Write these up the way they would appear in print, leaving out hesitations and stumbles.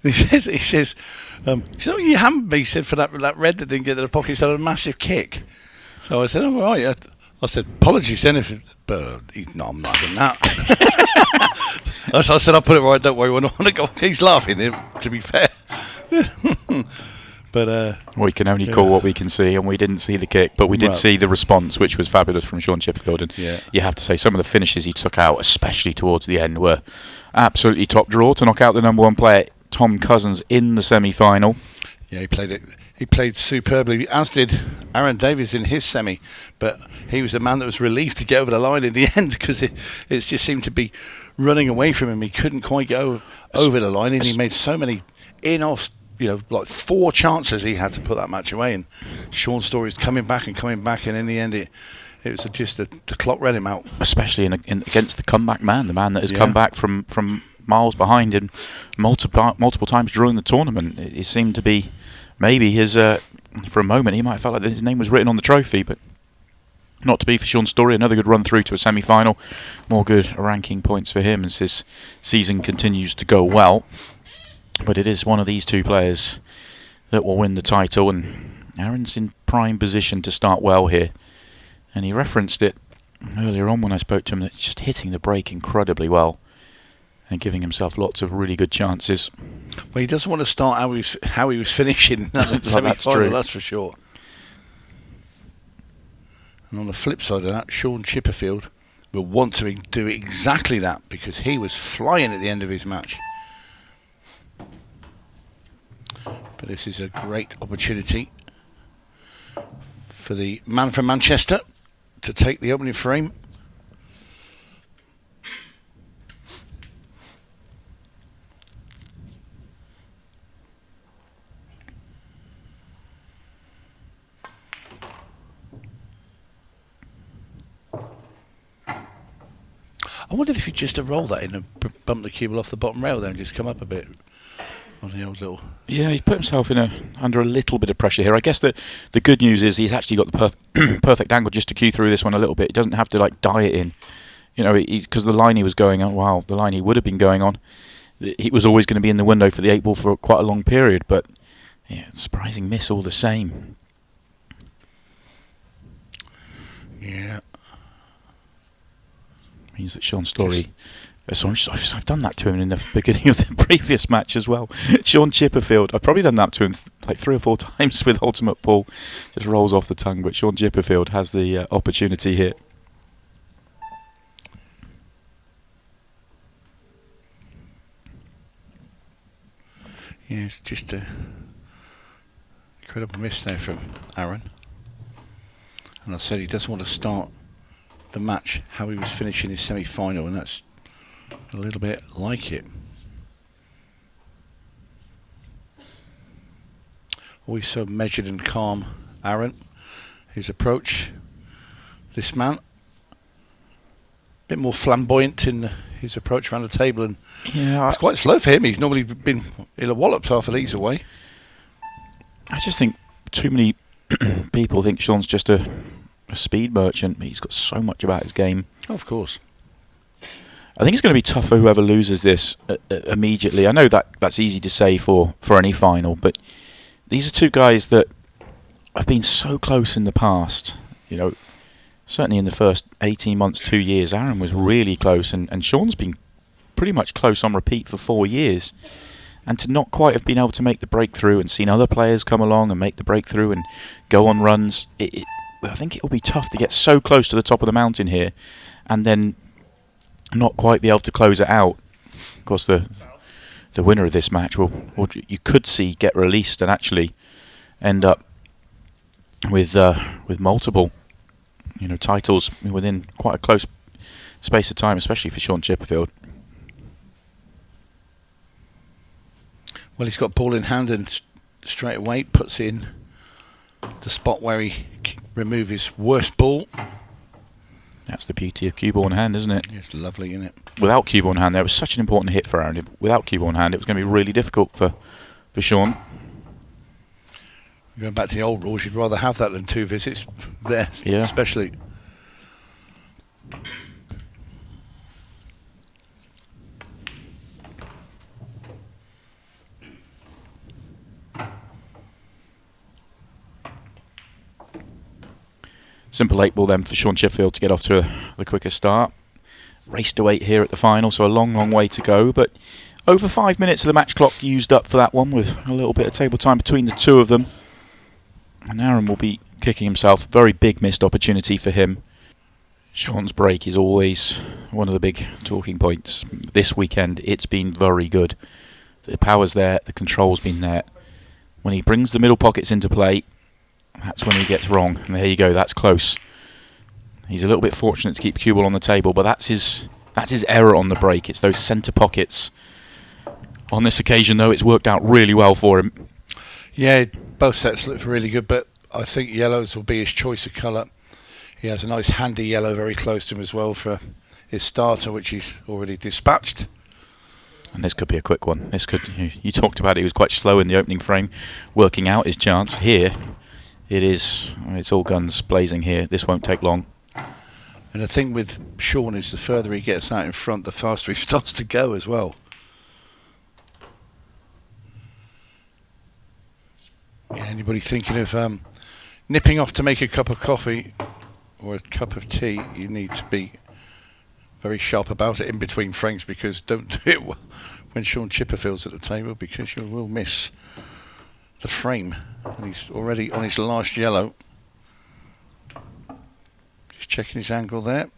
He says, "So you haven't been," he said, "for that red that didn't get to the pocket. He's had a massive kick." So I said, "Oh right." I said, "Apologies, then." But no, I'm not having that. I said, "I'll put it right. Don't worry. When I want to go," he's laughing. To be fair, but we can only call what we can see, and we didn't see the kick, but we did see the response, which was fabulous from Shaun Chipperfield. And you have to say, some of the finishes he took out, especially towards the end, were absolutely top draw to knock out the number one player, Tom Cousins, in the semi-final. Yeah, he played it. He played superbly, as did Aaron Davies in his semi, but he was the man that was relieved to get over the line in the end, because it just seemed to be running away from him. He couldn't quite go over the line, and he made so many in-offs, like 4 chances he had to put that match away. And Shaun Story's coming back, and in the end it was just the clock read him out. Especially against the comeback man, the man that has come back from miles behind him multiple times during the tournament. It seemed to be maybe his, for a moment, he might have felt like his name was written on the trophy, but not to be for Shaun Story. Another good run through to a semi-final. More good ranking points for him as his season continues to go well. But it is one of these two players that will win the title, and Aaron's in prime position to start well here. And he referenced it earlier on when I spoke to him, that just hitting the break incredibly well and giving himself lots of really good chances. Well, he doesn't want to start how he was finishing that semi-final, that's for sure. And on the flip side of that, Shaun Chipperfield will want to do exactly that, because he was flying at the end of his match. But this is a great opportunity for the man from Manchester to take the opening frame. I wondered if he'd just roll that in and bump the cue ball off the bottom rail there and just come up a bit on the old little... Yeah, he put himself under a little bit of pressure here. I guess the good news is he's actually got the perfect angle just to cue through this one a little bit. He doesn't have to die it in. Because the line he was going on, the line he would have been going on, he was always going to be in the window for the 8 ball for quite a long period. But yeah, surprising miss all the same. Yeah. Means that Shaun Story... I've done that to him in the beginning of the previous match as well. Shaun Chipperfield, I've probably done that to him like 3 or 4 times with Ultimate Pool. Just rolls off the tongue, but Shaun Chipperfield has the opportunity here. Yeah, it's just a incredible miss there from Aaron. And I said he doesn't want to start the match how he was finishing his semi-final, and that's a little bit like it. Always so measured and calm, Aaron. His approach, this man, a bit more flamboyant in his approach around the table, and it's quite slow for him. He's normally been in a wallop half of these away. I just think too many people think Shaun's just a speed merchant. He's got so much about his game. Oh, of course. I think it's going to be tough for whoever loses this immediately. I know that's easy to say for any final, but these are two guys that have been so close in the past. Certainly in the first 18 months, 2 years, Aaron was really close, and Shaun's been pretty much close on repeat for 4 years. And to not quite have been able to make the breakthrough and seen other players come along and make the breakthrough and go on runs, I think it will be tough to get so close to the top of the mountain here and then not quite be able to close it out. Of course, the winner of this match you could see get released and actually end up with multiple titles within quite a close space of time, especially for Shaun Chipperfield. Well, he's got ball in hand, and straight away puts in the spot where he can remove his worst ball. That's the beauty of cue ball in hand, isn't it? It's lovely, isn't it? Without cue ball in hand, that was such an important hit for Aaron. Without cue ball in hand, it was going to be really difficult for Shaun. Going back to the old rules, you'd rather have that than 2 visits there, especially. Simple 8 ball then for Shaun Chipperfield to get off to the quicker start. Race to 8 here at the final, so a long way to go, but over 5 minutes of the match clock used up for that one, with a little bit of table time between the two of them. And Aaron will be kicking himself. Very big missed opportunity for him. Shaun's break is always one of the big talking points. This weekend, it's been very good. The power's there, the control's been there. When he brings the middle pockets into play, that's when he gets wrong. And there you go, that's close. He's a little bit fortunate to keep cue ball on the table, but that's his error on the break. It's those centre pockets. On this occasion, though, it's worked out really well for him. Yeah, both sets look really good, but I think yellows will be his choice of colour. He has a nice handy yellow very close to him as well for his starter, which he's already dispatched. And this could be a quick one. This could. You talked about it. He was quite slow in the opening frame, working out his chance. Here, it is. It's all guns blazing here. This won't take long. And the thing with Shaun is the further he gets out in front, the faster he starts to go as well. Yeah, anybody thinking of nipping off to make a cup of coffee or a cup of tea, you need to be very sharp about it in between frames, because don't do it when Shaun Chipperfield's at the table, because you will miss the frame. And he's already on his last yellow. Just checking his angle there.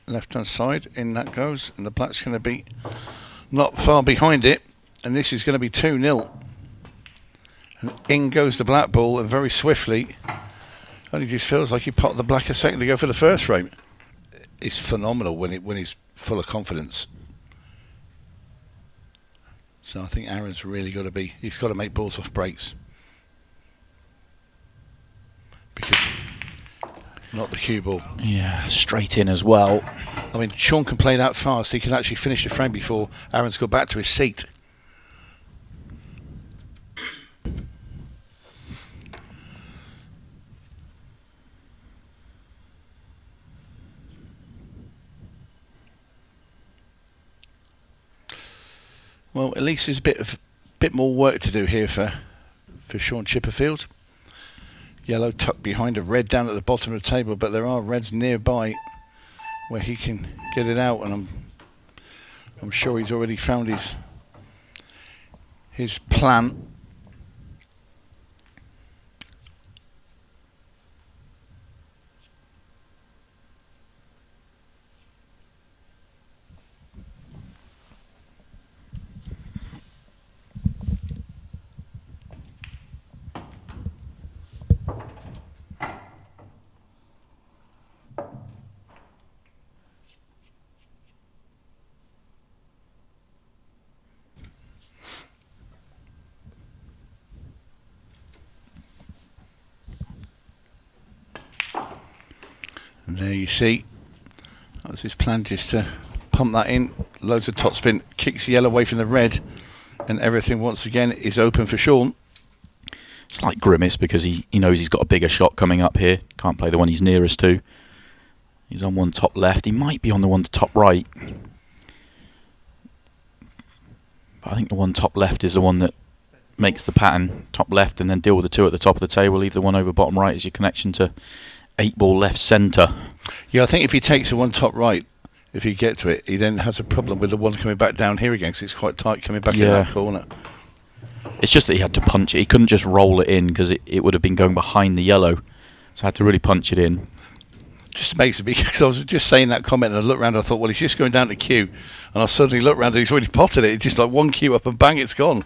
Left hand side, in that goes, and the black's going to be not far behind it, and this is going to be 2-0. And in goes the black ball, and very swiftly, only just feels like he popped the black a second to go for the first frame. It's phenomenal when he's full of confidence. So I think Aaron's really got to be, he's got to make balls off breaks. Because not the cue ball. Yeah, straight in as well. I mean, Shaun can play that fast, he can actually finish the frame before Aaron's got back to his seat. Well, at least there's a bit more work to do here for Shaun Chipperfield. Yellow tucked behind a red down at the bottom of the table, but there are reds nearby where he can get it out, and I'm sure he's already found his plan. And there you see, that was his plan, just to pump that in, loads of topspin, kicks the yellow away from the red, and everything once again is open for Shaun. Slight grimace because he knows he's got a bigger shot coming up here. Can't play the one he's nearest to. He's on one top left. He might be on the one top right. But I think the one top left is the one that makes the pattern. Top left, and then deal with the two at the top of the table. Leave the one over bottom right as your connection to 8 ball left centre. Yeah, I think if he takes the one top right, if he gets to it, he then has a problem with the one coming back down here again, because it's quite tight coming back in that corner. It's just that he had to punch it. He couldn't just roll it in, because it would have been going behind the yellow. So I had to really punch it in. Just amazing, because I was just saying that comment and I looked around and I thought, well, he's just going down to cue. And I suddenly looked around and he's already potted it. It's just like one cue up and bang, it's gone.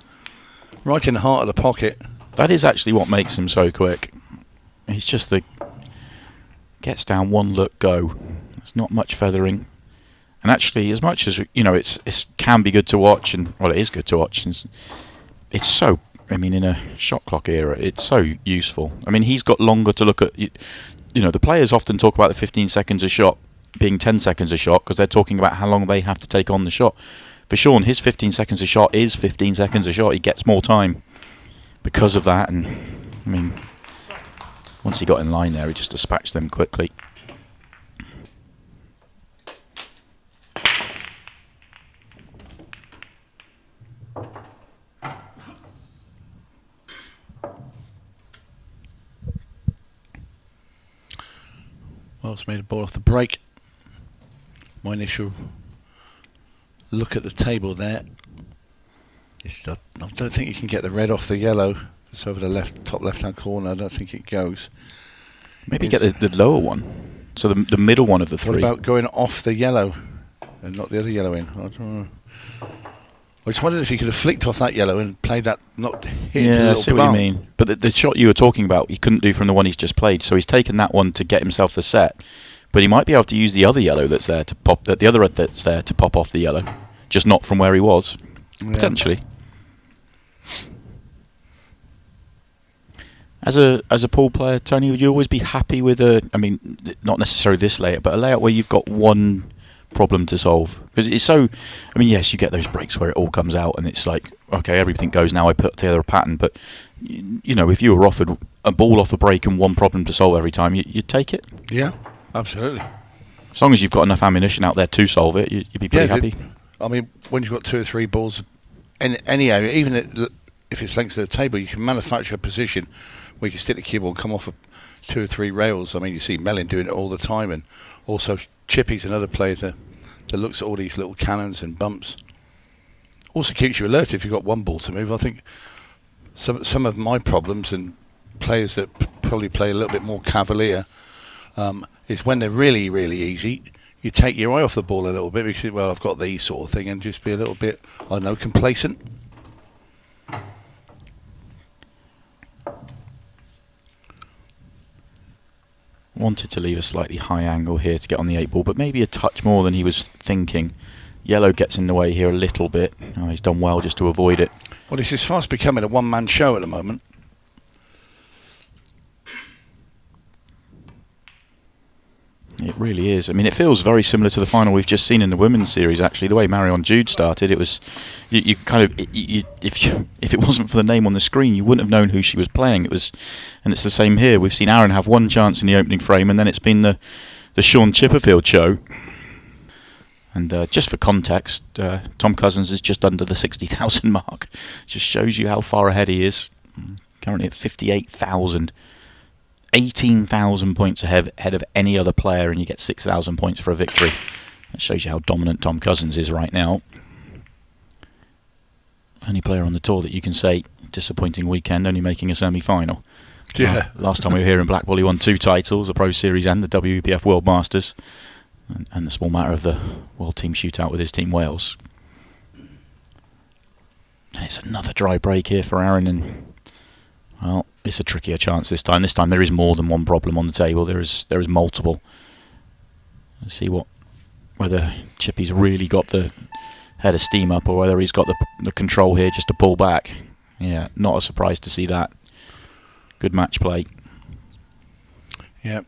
Right in the heart of the pocket. That is actually what makes him so quick. He's just gets down, one look, go. There's not much feathering. And actually, as much as, it can be good to watch, and well, it is good to watch. It's so, in a shot clock era, it's so useful. He's got longer to look at. The players often talk about the 15 seconds a shot being 10 seconds a shot, because they're talking about how long they have to take on the shot. For Shaun, his 15 seconds a shot is 15 seconds a shot. He gets more time because of that, and once he got in line there, he just dispatched them quickly. Whilst made a ball off the break. My initial look at the table there is I don't think you can get the red off the yellow. It's over the top left-hand corner. I don't think it goes. Maybe get the lower one. So the middle one of the three. What about going off the yellow and not the other yellow in? I don't know. I just wondered if he could have flicked off that yellow and played that, not hit into the Yeah, I little see what you mean. But the shot you were talking about, he couldn't do from the one he's just played. So he's taken that one to get himself the set. But he might be able to use the other yellow that's there to pop, the other red that's there to pop off the yellow, just not from where he was, potentially. As a pool player, Tony, would you always be happy with not necessarily this layout, but a layout where you've got one problem to solve? Because it's so, yes, you get those breaks where it all comes out and it's like, okay, everything goes now, I put together a pattern, but if you were offered a ball off a break and one problem to solve every time, you'd take it? Yeah, absolutely. As long as you've got enough ammunition out there to solve it, you'd be pretty happy. When you've got 2 or 3 balls in any area, even if it's length of the table, you can manufacture a position where you can stick the cue ball and come off of 2 or 3 rails. You see Mellin doing it all the time, and also Chippy's another player that looks at all these little cannons and bumps. Also keeps you alert if you've got one ball to move. I think some of my problems, and players that probably play a little bit more cavalier, is when they're really, really easy, you take your eye off the ball a little bit because, well, I've got these sort of thing, and just be a little bit, complacent. Wanted to leave a slightly high angle here to get on the 8 ball, but maybe a touch more than he was thinking. Yellow gets in the way here a little bit. Oh, he's done well just to avoid it. Well, this is fast becoming a one-man show at the moment. It really is. It feels very similar to the final we've just seen in the women's series. Actually, the way Marion Jude started, it was if it wasn't for the name on the screen, you wouldn't have known who she was playing. And it's the same here. We've seen Aaron have one chance in the opening frame, and then it's been the Shaun Chipperfield show. And just for context, Tom Cousins is just under the 60,000 mark. Just shows you how far ahead he is. Currently at 58,000. 18,000 points ahead of any other player, and you get 6,000 points for a victory. That shows you how dominant Tom Cousins is right now. Only player on the tour that you can say, disappointing weekend, only making a semi-final. Yeah. Last time we were here in Blackpool, he won 2 titles, the Pro Series and the WPF World Masters. And the small matter of the World Team Shootout with his team Wales. And it's another dry break here for Aaron, and well, it's a trickier chance this time. This time there is more than one problem on the table. There is multiple. Let's see whether Chippy's really got the head of steam up, or whether he's got the control here just to pull back. Yeah, not a surprise to see that. Good match play. Yeah.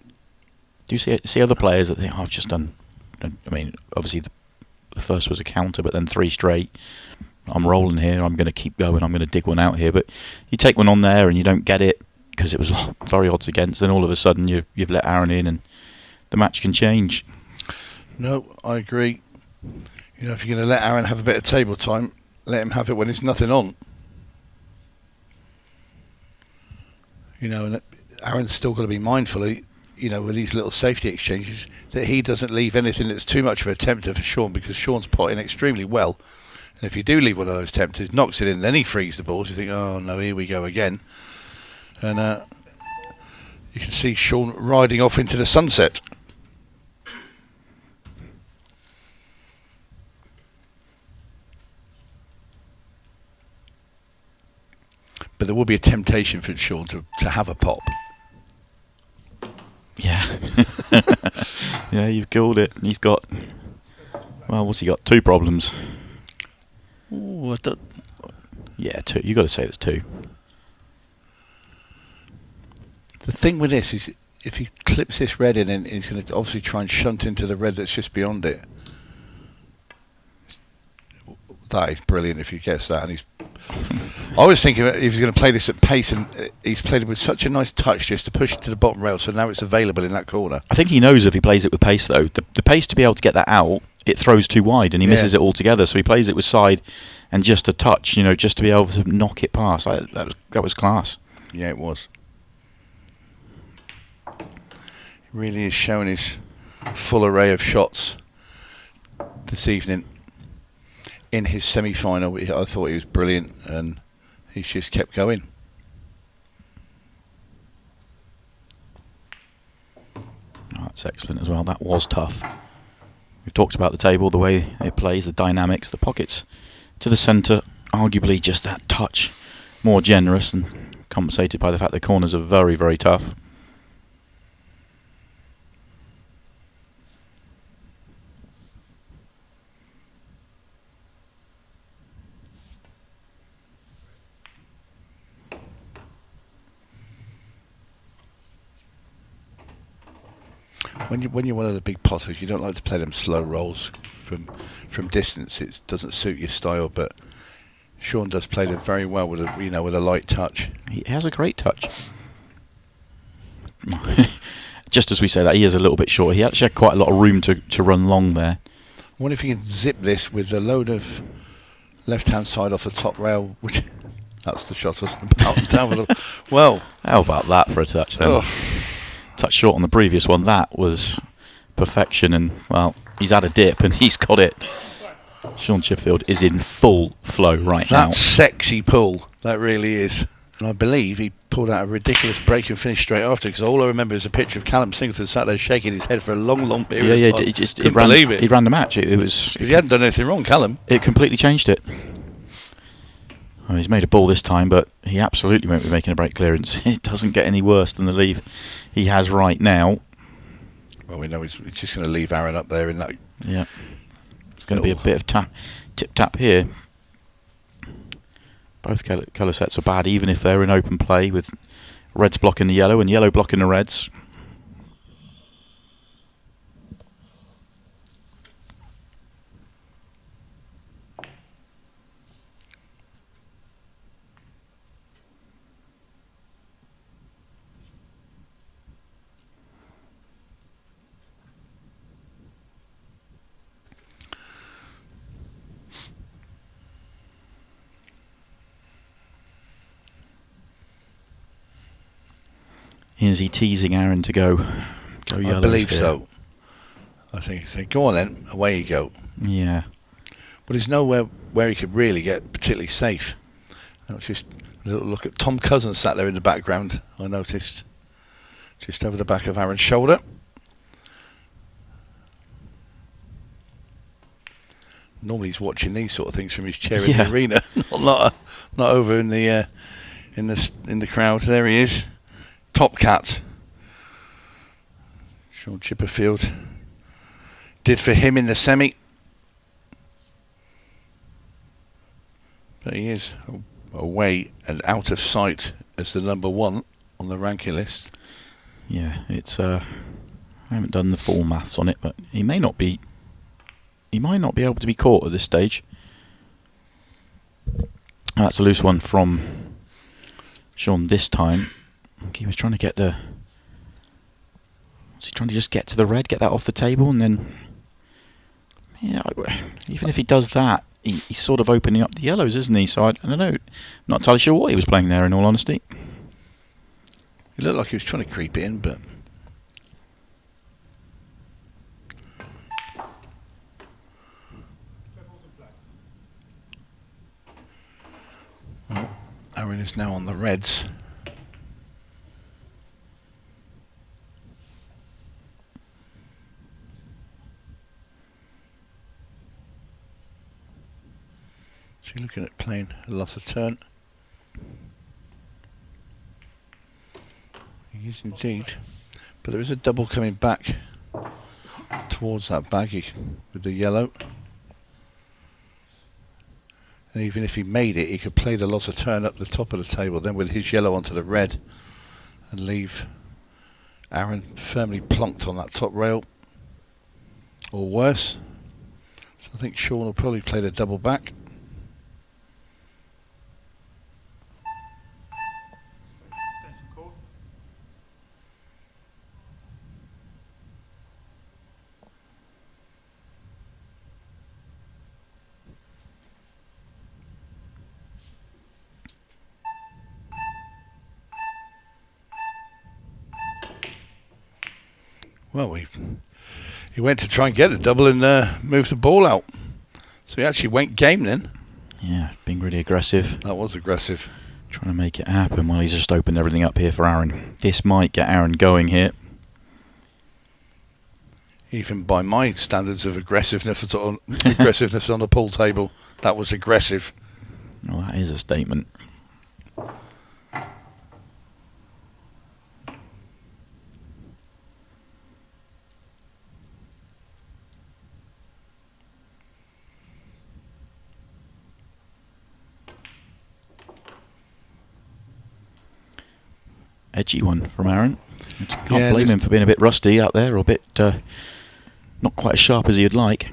Do you see other players that think, I've just done... obviously the first was a counter, but then 3 straight. I'm rolling here, I'm going to keep going, I'm going to dig one out here. But you take one on there and you don't get it because it was very odds against, then all of a sudden you've let Aaron in and the match can change. No, I agree. If you're going to let Aaron have a bit of table time, let him have it when it's nothing on. And Aaron's still got to be mindful, with these little safety exchanges, that he doesn't leave anything that's too much of a tempter for Shaun, because Shaun's potting extremely well. And if you do leave one of those tempters, knocks it in, then he frees the balls, you think, oh no, here we go again. And you can see Shaun riding off into the sunset. But there will be a temptation for Shaun to have a pop. Yeah. Yeah, you've killed it. He's got... Well, what's he got? 2 problems. Ooh, Yeah, 2. You've got to say it's 2. The thing with this is, if he clips this red in, and he's going to obviously try and shunt into the red that's just beyond it. That is brilliant if he gets that. And I was thinking if he's going to play this at pace, and he's played it with such a nice touch just to push it to the bottom rail, so now it's available in that corner. I think he knows if he plays it with pace, though. The pace to be able to get that out, it throws too wide and he misses it altogether. So he plays it with side and just a touch, just to be able to knock it past. That was class. Yeah, it was. Really is showing his full array of shots this evening. In his semi-final, I thought he was brilliant, and he's just kept going. Oh, that's excellent as well. That was tough. We've talked about the table, the way it plays, the dynamics, the pockets to the centre. Arguably just that touch more generous and compensated by the fact the corners are very, very tough. When you're one of the big potters, you don't like to play them slow rolls from distance. It doesn't suit your style, but Shaun does play them very well with a light touch. He has a great touch. Just as we say that, he is a little bit short. He actually had quite a lot of room to run long there. I wonder if he can zip this with a load of left-hand side off the top rail, which that's the shot I was about down with him. Well, how about that for a touch then? Oh. Touch short on the previous one. That was perfection, and well, he's had a dip and he's got it. Shaun Chipperfield is in full flow right now. That's sexy pull. That really is. And I believe he pulled out a ridiculous break and finished straight after, because all I remember is a picture of Callum Singleton sat there shaking his head for a long, long period of time. He ran, believe it. He ran the match. It was because he hadn't done anything wrong, Callum. It completely changed it. Well, he's made a ball this time, but he absolutely won't be making a break clearance. It doesn't get any worse than the leave he has right now. Well, we know he's just going to leave Aaron up there in that. Yeah. It's going to be a bit of tip-tap here. Both colour sets are bad, even if they're in open play, with reds blocking the yellow and yellow blocking the reds. Is he teasing Aaron to go yellow? I believe so. I think he said, go on then, away you go. Yeah. But there's nowhere where he could really get particularly safe. That was just a little look at Tom Cousins sat there in the background, I noticed. Just over the back of Aaron's shoulder. Normally he's watching these sort of things from his chair in the arena, not over in the crowd. There he is. Top cat. Shaun Chipperfield did for him in the semi. But he is away and out of sight as the number one on the ranking list. Yeah, it's I haven't done the full maths on it, but he might not be able to be caught at this stage. That's a loose one from Shaun this time. He was trying to get was he trying to just get to the red, get that off the table, and then even if he does that, he's sort of opening up the yellows, isn't he? So I don't know, not entirely sure what he was playing there, in all honesty. He looked like he was trying to creep in, but well, Aaron is now on the reds. So you're looking at playing a lot of turn. He is indeed. But there is a double coming back towards that baggy with the yellow. And even if he made it, he could play the loss of turn up the top of the table, then with his yellow onto the red, and leave Aaron firmly plonked on that top rail. Or worse. So I think Shaun will probably play the double back. Well, he went to try and get a double and move the ball out. So he actually went game then. Yeah, being really aggressive. That was aggressive. Trying to make it happen. Well, he's just opened everything up here for Aaron. This might get Aaron going here. Even by my standards of aggressiveness on the pool table, that was aggressive. Well, that is a statement. Edgy one from Aaron. Can't blame him for being a bit rusty out there, or a bit not quite as sharp as he'd like.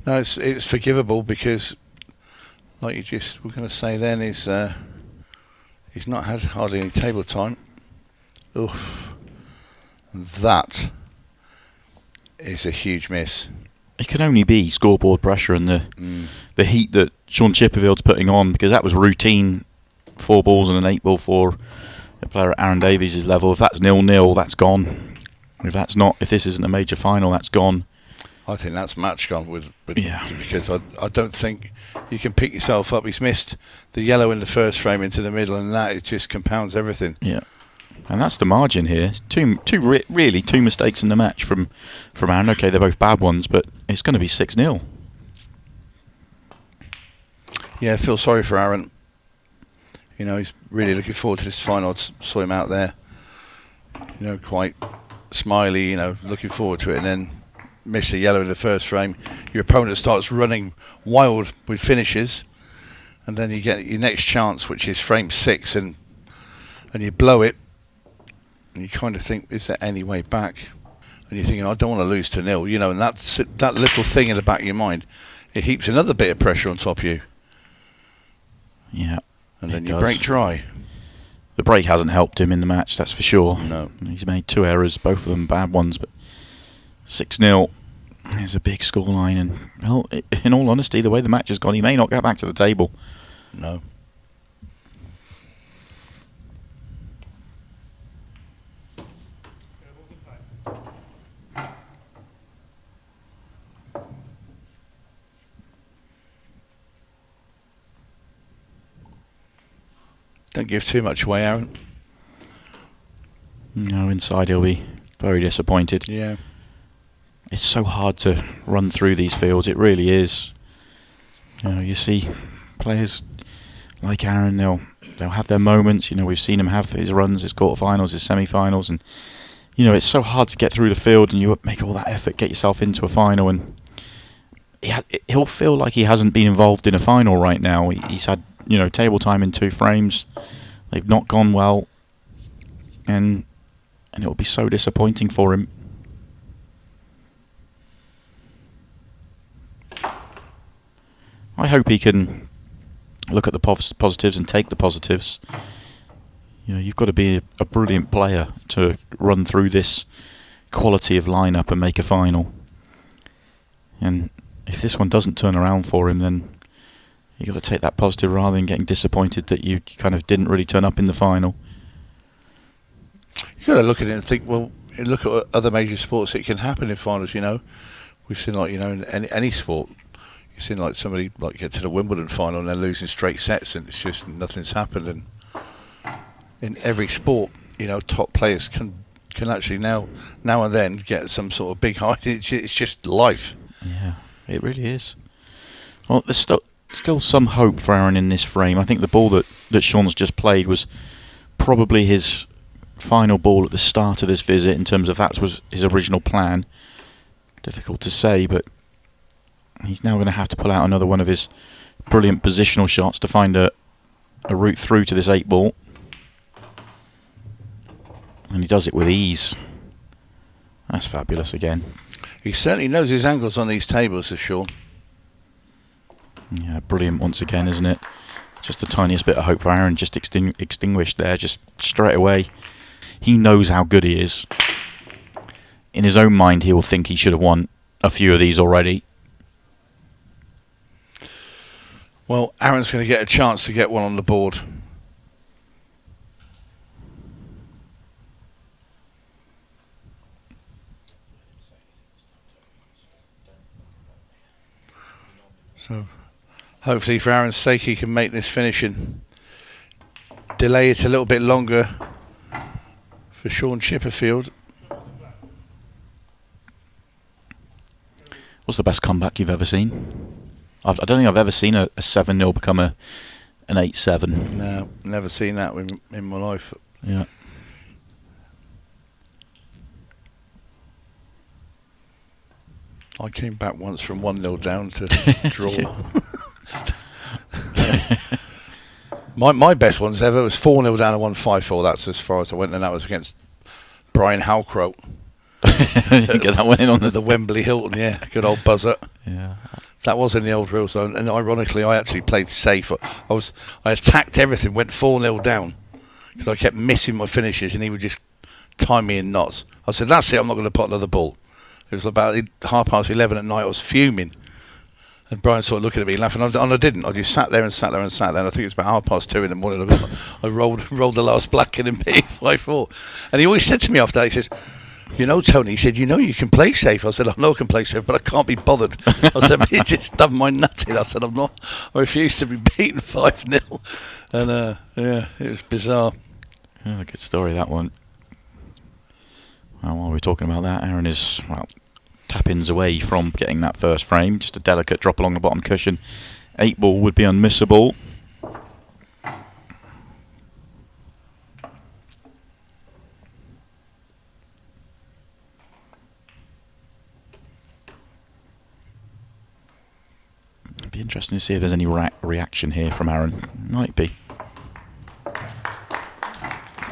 No, it's forgivable because, like you just were going to say then, he's not had hardly any table time. Oof. That is a huge miss. It can only be scoreboard pressure and the heat that Shaun Chipperfield's putting on, because that was routine 4 balls and an 8 ball for a player at Aaron Davies' level. If that's 0-0, that's gone. If this isn't a major final, that's gone. I think that's match gone because I don't think you can pick yourself up. He's missed the yellow in the first frame into the middle, and that it just compounds everything. Yeah, and that's the margin here. Two mistakes in the match from Aaron. Okay, they're both bad ones, but it's going to be 6-0. Yeah, I feel sorry for Aaron. You know, he's really looking forward to this final. I saw him out there, you know, quite smiley, you know, looking forward to it, and then miss a yellow in the first frame. Your opponent starts running wild with finishes, and then you get your next chance, which is frame 6, and you blow it, and you kind of think, is there any way back? And you're thinking, I don't want to lose to 0, you know, and that's that little thing in the back of your mind. It heaps another bit of pressure on top of you. Yeah. And then you break dry. The break hasn't helped him in the match, that's for sure. No. He's made 2 errors, both of them bad ones, but 6-0 is a big scoreline. And, well, in all honesty, the way the match has gone, he may not get back to the table. No. Don't give too much away, Aaron. No, inside he'll be very disappointed. Yeah. It's so hard to run through these fields, it really is. You know, you see players like Aaron, they'll have their moments. You know, we've seen him have his runs, his quarterfinals, his semi-finals, and you know, it's so hard to get through the field, and you make all that effort, get yourself into a final, and he'll feel like he hasn't been involved in a final right now. He's had, you know, table time in 2 frames. They've not gone well, and it will be so disappointing for him. I hope he can look at the positives and take the positives. You know, you've got to be a brilliant player to run through this quality of lineup and make a final. And if this one doesn't turn around for him, then you've got to take that positive rather than getting disappointed that you kind of didn't really turn up in the final. You've got to look at it and think, well, look at other major sports. It can happen in finals, you know. We've seen, like, you know, in any sport. You've seen, like, somebody like get to the Wimbledon final and they're losing straight sets, and it's just nothing's happened. And in every sport, you know, top players can actually now and then get some sort of big height. It's just life. Yeah, it really is. Well, there's still some hope for Aaron in this frame. I think the ball that Shaun's just played was probably his final ball at the start of this visit, in terms of that was his original plan. Difficult to say, but he's now going to have to pull out another one of his brilliant positional shots to find a route through to this 8 ball. And he does it with ease. That's fabulous again. He certainly knows his angles on these tables, is Shaun. Yeah, brilliant once again, isn't it? Just the tiniest bit of hope for Aaron just extinguished there, just straight away. He knows how good he is. In his own mind, he will think he should have won a few of these already. Well, Aaron's going to get a chance to get one on the board. So hopefully for Aaron's sake he can make this finish and delay it a little bit longer for Shaun Chipperfield. What's the best comeback you've ever seen? I don't think I've ever seen a 7-0 become an 8-7. No, never seen that in my life. Yeah. I came back once from 1-0 down to draw. My best ones ever was 4-0 down and 1-5-4. That's as far as I went, and that was against Brian Halcroat. You get that one in on the Wembley Hilton, yeah, good old buzzer. Yeah, that was in the old rules zone, and ironically, I actually played safe. I attacked everything, went 4-0 down because I kept missing my finishes, and he would just tie me in knots. I said, "That's it. I'm not going to put another ball." It was about 11:30 at night. I was fuming, and Brian sort of looking at me laughing, and I didn't. I just sat there and sat there and sat there. And I think it was about 2:30 in the morning. I rolled the last black in P5-4, and he always said to me after that, he says, "You know, Tony," he said, "you know you can play safe." I said, "I know I can play safe, but I can't be bothered." I said, "But he's just done my nutting." I said, I refuse to be beaten 5-0. And yeah, it was bizarre. Yeah, good story, that one. Well, while we're talking about that, Aaron is, tap-ins away from getting that first frame. Just a delicate drop along the bottom cushion. 8-ball would be unmissable. It'd be interesting to see if there's any reaction here from Aaron. Might be.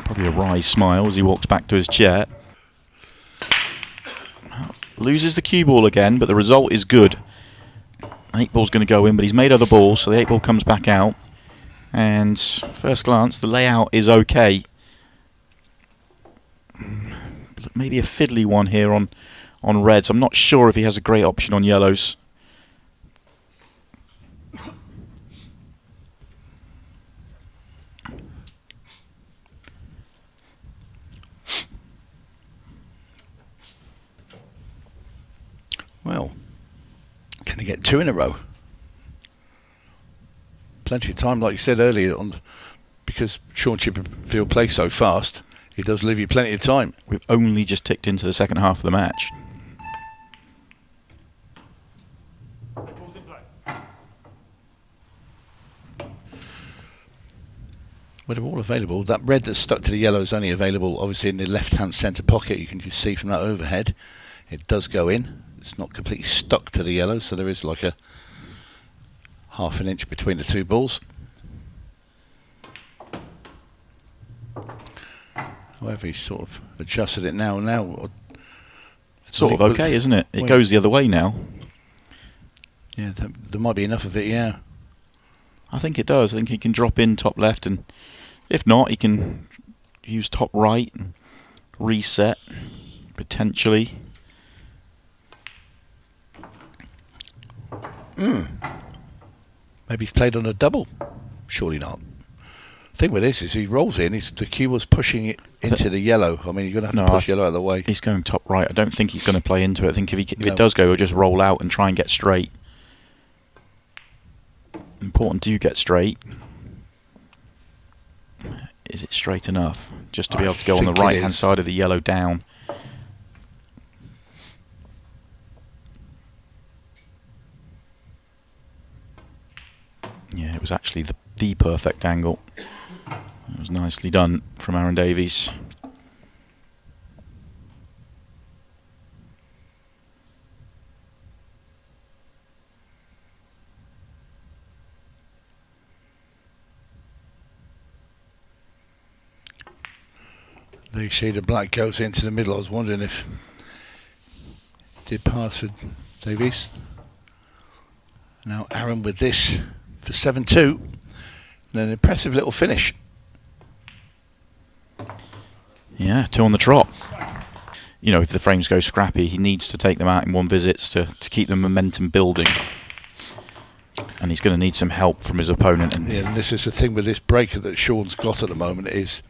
Probably a wry smile as he walks back to his chair. Loses the cue ball again, but the result is good. 8-ball's going to go in, but he's made other balls, so the 8-ball comes back out. And first glance, the layout is okay. Maybe a fiddly one here on reds. I'm not sure if he has a great option on yellows. Well, can he get 2 in a row? Plenty of time, like you said earlier, because Shaun Chipperfield plays so fast, he does leave you plenty of time. We've only just ticked into the second half of the match. Well, they're all available. That red that's stuck to the yellow is only available, obviously, in the left-hand centre pocket. You can just see from that overhead. It does go in. It's not completely stuck to the yellow, so there is like a half an inch between the two balls. However, he's sort of adjusted it now. It's sort of okay, isn't it? It goes the other way now. Yeah, there might be enough of it, yeah. I think it does. I think he can drop in top left, and if not, he can use top right and reset, potentially. Maybe he's played on a double. Surely not. The thing with this is he rolls in, the cue was pushing it into the yellow. I mean, you're going to have to push yellow out of the way. He's going top right. I don't think he's going to play into it. I think if it does go, he'll just roll out and try and get straight. Important to get straight. Is it straight enough? Just to be able to go on the right-hand side of the yellow down. Yeah, it was actually the perfect angle. It was nicely done from Aaron Davies. The shade of black goes into the middle. I was wondering if it did pass for Davies. Now Aaron with this for 7-2. And an impressive little finish. Yeah, 2 on the trot. You know, if the frames go scrappy, he needs to take them out in one visit to keep the momentum building. And he's going to need some help from his opponent. And this is the thing with this breaker that Shaun's got at the moment is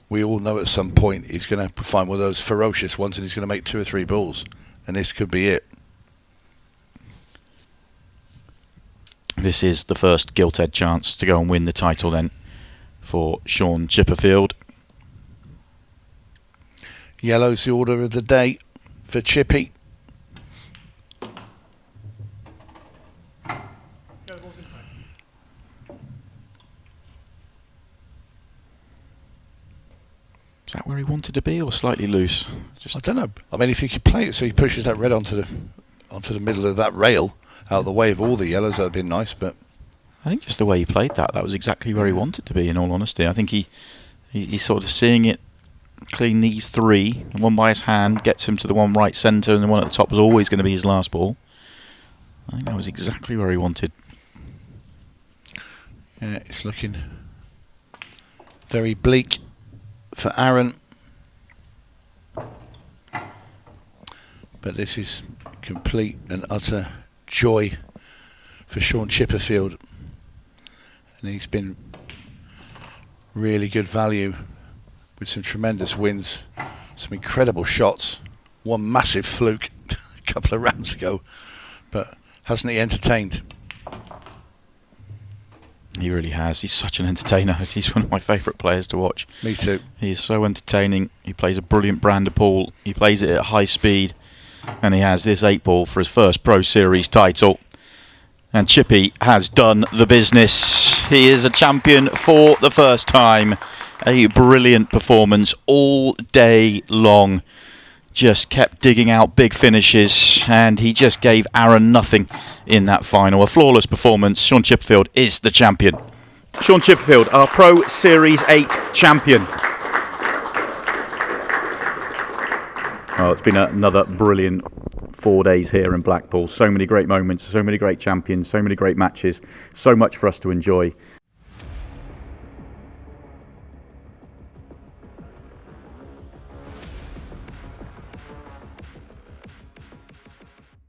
we all know at some point he's going to find one of those ferocious ones and he's going to make 2 or 3 balls. And this could be it. This is the first gilt-edged chance to go and win the title then for Shaun Chipperfield. Yellow's the order of the day for Chippy. Is that where he wanted to be, or slightly loose? I don't know. I mean, if you could play it so he pushes that red onto the middle of that rail, out of the way of all the yellows, that'd be nice. But I think just the way he played that was exactly where he wanted to be. In all honesty, I think he's sort of seeing it clean. These three, the one by his hand gets him to the one right centre, and the one at the top was always going to be his last ball. I think that was exactly where he wanted. Yeah, it's looking very bleak for Aaron, but this is complete and utter joy for Shaun Chipperfield, and he's been really good value with some tremendous wins, some incredible shots, one massive fluke a couple of rounds ago, but hasn't he entertained? He really has. He's such an entertainer. He's one of my favourite players to watch. Me too. He's so entertaining. He plays a brilliant brand of pool. He plays it at high speed. And he has this 8-ball for his first Pro Series title. And Chippy has done the business. He is a champion for the first time. A brilliant performance all day long. Just kept digging out big finishes, and he just gave Aaron nothing in that final. A flawless performance. Shaun Chipperfield is the champion. Shaun Chipperfield, our Pro Series 8 champion. Oh, it's been another brilliant 4 days here in Blackpool. So many great moments, so many great champions, so many great matches, so much for us to enjoy.